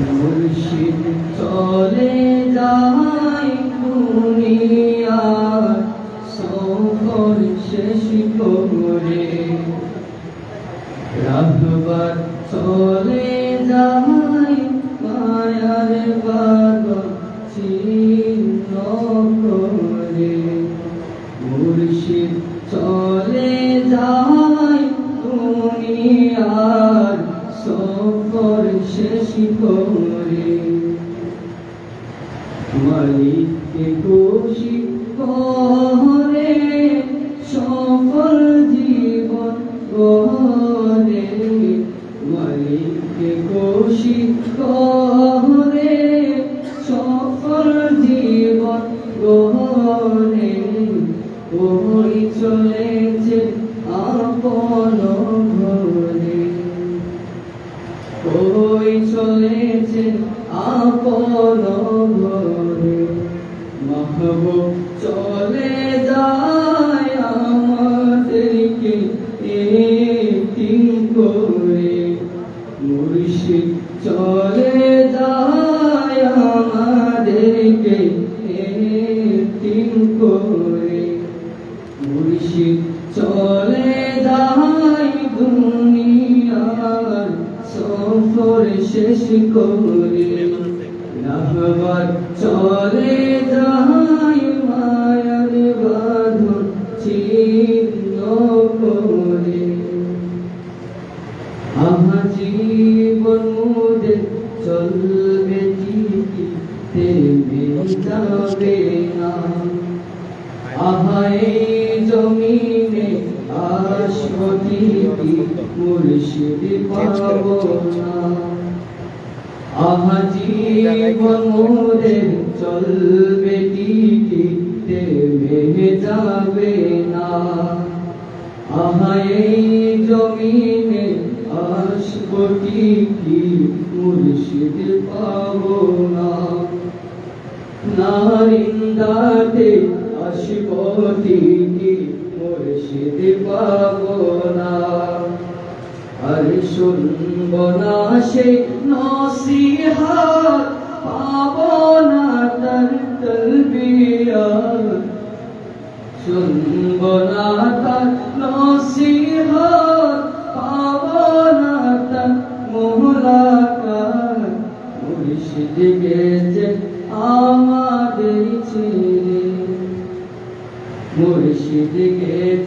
মুর্শিদ চলে যায় দুনিয়ার সফর শেষ করে, রাহবার চলে যায় মায়ার বাঁধন ছিন্ন করে। মুর্শিদ চলে যায় দুনিয়ার সফর শেষ করে, মালিককে খুশি করে সফল জীবন গড়ে। মালিককে খুশি করে সফল জীবন গড়ে। ওই চলেছে আপন ঘরে, ওই চলেছে আপন ঘরে। মাহবুব চলে যায় আমাদেরকে এতিম করে, মুর্শিদ চলে যায় আমাদেরকে এতিম করে। মুর্শিদ চলে যায় দুনিয়ার সফর শেষ করে, রাহবার চলে যায় মায়ার বাঁধন ছিন্ন করে। আহা জীবন মোদের চলবে ঠিকই, থেমে যাবে না। আহা এই জমিনে আসবো ঠিকই, মুর্শিদ পাবো না। আহা জীবন মোদের চলবে ঠিকই, থেমে যাবে না। আহা এই জমিনে আসবো ঠিকই, মুর্শিদ পাবো না। নারিন্দাতে আসবো ঠিকই, মুর্শিদ পাবো না। আর শুনবো না সে নসিহত, পাবো না তার তলবিয়ত। শুনবো না তার নসিহত, পাবো না তার মুলাকাত। মুর্শিদ গেছে আমাদের ছেড়ে, মুর্শিদ গেছে